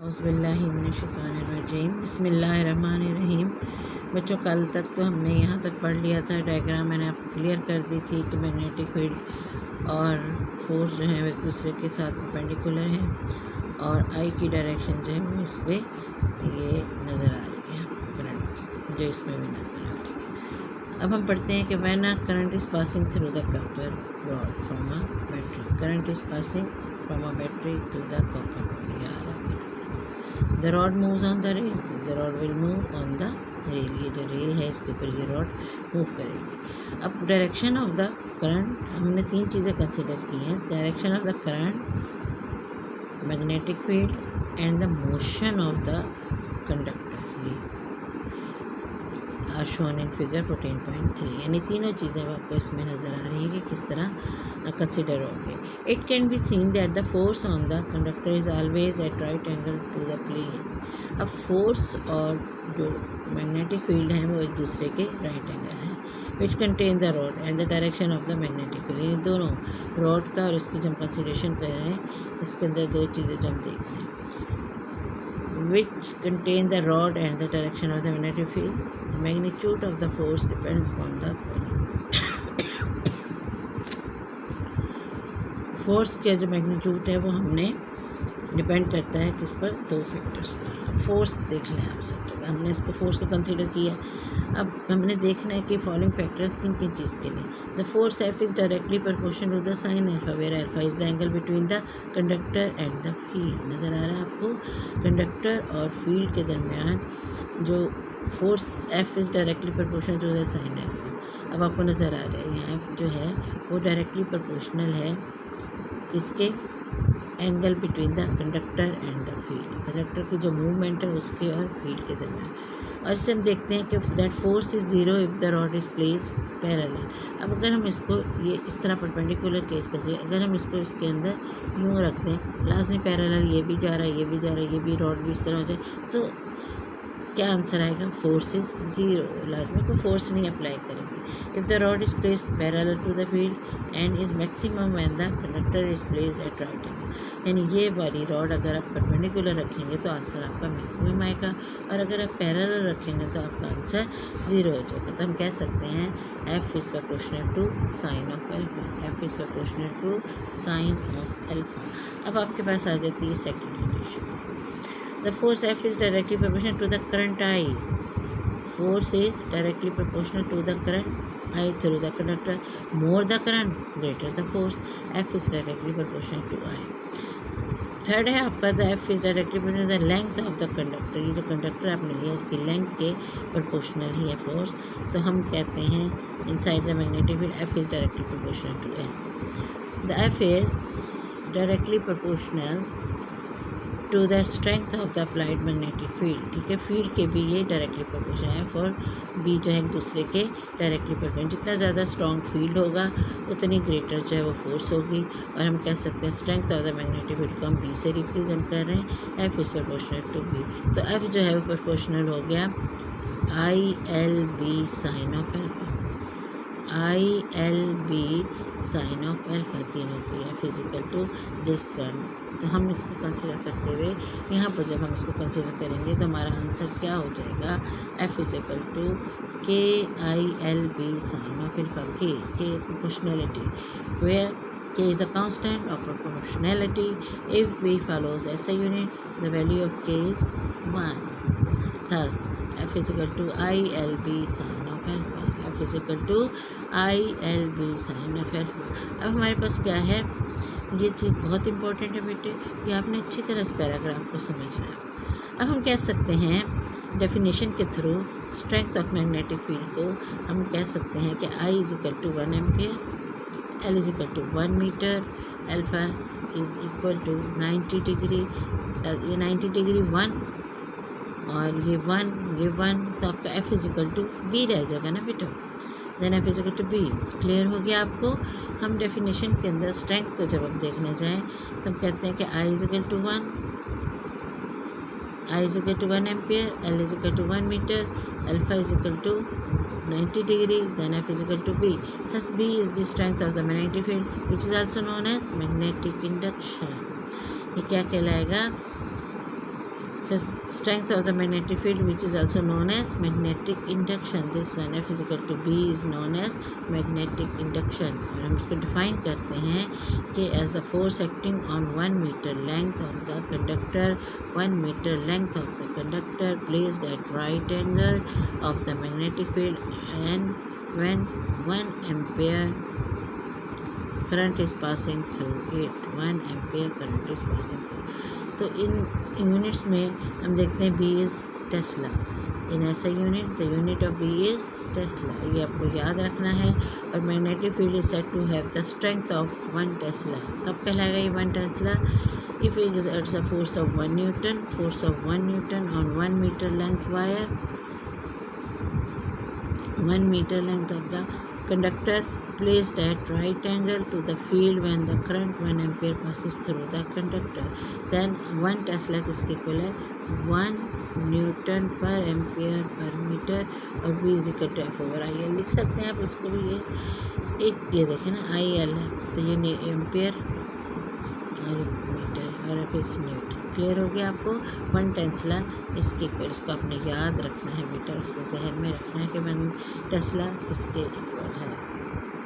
औज़ुबिल्लाहिमिनश्शैतानिर्रजीम बिस्मिल्लाहिर्रहमानिर्रहीम। बच्चों, कल तक तो हमने यहाँ तक पढ़ लिया था। डायग्राम मैंने आपको क्लियर कर दी थी कि मैग्नेटिक फील्ड और फोर्स जो है वो एक दूसरे के साथ परपेंडिकुलर है और आई की डायरेक्शन जो है वो इस पर ये नज़र आ रही है, करंट जो इसमें भी नज़र आ रही है। अब हम पढ़ते हैं कि when a current is passing through the copper rod from a battery, current is passing from a battery to the copper rod. The rod moves on the rails. The rod will move on the rail. ये जो rail है इसके ऊपर ये rod move करेगी। अब direction of the current हमने तीन चीज़ें कंसिडर की हैं। Direction of the current, magnetic field and the motion of the conductor. ये शोन इन फिगर 14.3, यानी तीनों चीज़ें आपको इसमें नज़र आ रही है कि किस तरह कंसिडर होंगे। It can be seen that the force on the conductor is always at right angle to the plane. अब फोर्स और जो मैग्नेटिक फील्ड हैं वो एक दूसरे के राइट एंगल हैं। Which contain the rod and the direction of the magnetic field, यानी दोनों रॉड का और इसकी जो हम कंसिडरेशन कर रहे हैं इसके अंदर दो चीज़ें जो हम देख रहे हैं। Which contain the rod and the direction of the magnetic field. The magnitude of the force depends upon the force का जो मैग्नीट्यूड है वो हमने डिपेंड करता है किस पर, दो फैक्टर्स पर। फोर्स देख लें आप सब जगह, हमने इसको फोर्स को कंसीडर किया। अब हमने देखना है कि फॉलोइंग फैक्टर्स किन किन चीज़ के लिए। The force F is directly proportional to the sine alpha, where alpha is the angle between the conductor and the field. नज़र आ रहा है आपको, कंडक्टर और फील्ड के दरमियान जो force F is directly proportional to the sine alpha. अब आपको नज़र आ रहा है यहाँ जो है वो डायरेक्टली प्रोपोर्शनल है इसके angle between the conductor and the field, conductor की जो मूवमेंट है उसके और फील्ड के दरमियान। और इससे हम देखते हैं कि that force is zero if the rod is placed parallel. अब अगर हम इसको ये इस तरह परपेंडिकुलर केस का से अगर हम इसको इसके अंदर यूँ रख दें, लाजमी पैरेलल, ये भी जा रहा है, ये भी जा रहा है, ये भी रॉड भी इस तरह हो जाए, तो क्या आंसर आएगा? Force is zero. लाजमी को फोर्स नहीं अप्लाई करेंगे। If the rod is placed parallel to the field and is maximum when the conductor is placed at right angle, यानी ये वाली रॉड अगर आप परपेंडिकुलर रखेंगे तो आंसर आपका मैक्सिमम आएगा, और अगर आप पैरेलल रखेंगे तो आपका आंसर ज़ीरो हो जाएगा। तो हम कह सकते हैं F is proportional to sine of alpha, F is proportional to sine of alpha. अब आपके पास आ जाती है second condition. The force F is directly proportional to the current I. Force is directly proportional to the current I through the conductor. More the current, greater the force. F is directly proportional to I. Third है आपका the F is directly proportional to the length of the conductor. ये जो conductor आपने लिया इसकी length के proportional ही है force, तो हम कहते हैं inside the magnetic field F is directly proportional to N. The F is directly proportional to the strength of the applied magnetic field. ठीक है, फील्ड के भी ये डायरेक्टली प्रोपोर्शनल है, और बी जो है एक दूसरे के डायरेक्टली प्रोपोर्शनल। जितना ज़्यादा स्ट्रॉन्ग फील्ड होगा उतनी ग्रेटर जो है वो फोर्स होगी, और हम कह सकते हैं strength of the magnetic field को हम बी से रिप्रेजेंट कर रहे हैं। F is proportional to B, तो एफ जो है वो प्रोपोर्शनल हो गया I L B sine of alpha, I L B sine of alpha, तीनों की है फिजिकल टू दिस वन। तो हम इसको कंसिडर करते हुए यहाँ पर जब हम इसको कंसिडर करेंगे तो हमारा आंसर क्या हो जाएगा? F is equal to K I L B sine of alpha. K proportionality, where K is a constant of proportionality. If we follows SI unit, the value of K is 1। Thus F is equal to I L B sine of alpha, F is equal to I L B sine of alpha. अब हमारे पास क्या है? ये चीज़ बहुत important है बेटे, ये आपने अच्छी तरह इस पैराग्राफ को समझना है। अब हम कह सकते हैं डेफिनेशन के through strength of magnetic field को हम कह सकते हैं कि I is equal to 1 ampere, L is equal to 1 metre, alpha is equal to 90 degree, ये 90 डिग्री 1 और ये 1, तो आपका F is equal to B रह जाएगा ना बेटा। Then F is equal to B. Clear हो गया आपको? हम डेफिनेशन के अंदर स्ट्रेंथ को जब हम देखने जाएं तो हम कहते हैं कि I is equal to 1, I is equal to 1 ampere, L is equal to 1 metre, alpha is equal to 90 degree, then F is equal to B. Thus B is the strength of the magnetic field which is also known as magnetic induction. ये क्या कहलाएगा? The strength of the magnetic field, which is also known as magnetic induction. This when F is equal to B is known as magnetic induction. और हम इसको define करते हैं कि as the force acting on 1 meter length of the conductor, 1 meter length of the conductor placed at right angle of the magnetic field, and when 1 ampere current is passing through it, 1 ampere current is passing through. तो इन units में हम देखते हैं B is tesla. In SI unit the unit of B is tesla, ये आपको याद रखना है. और magnetic field is said to have the strength of 1 tesla. कब कहलाएगा ये 1 tesla? If it exerts a force of 1 newton, force of 1 newton on 1 metre length wire, 1 meter length of the conductor placed at right angle to the field when the current 1 ampere passes through the conductor, then 1 Tesla किसके equal है? 1 newton per ampere per metre. और B is equal to F over I L लिख सकते हैं आप इसको भी. ये देखें ना, आई एल है तो ये एम्पियर और मीटर और F इज न्यूटन. क्लियर हो गया आपको? 1 टेस्ला इसके इक्वल. इसको आपने याद रखना है बेटा, उसको जहन में रखना है कि 1 टेस्ला किसके इक्वल है.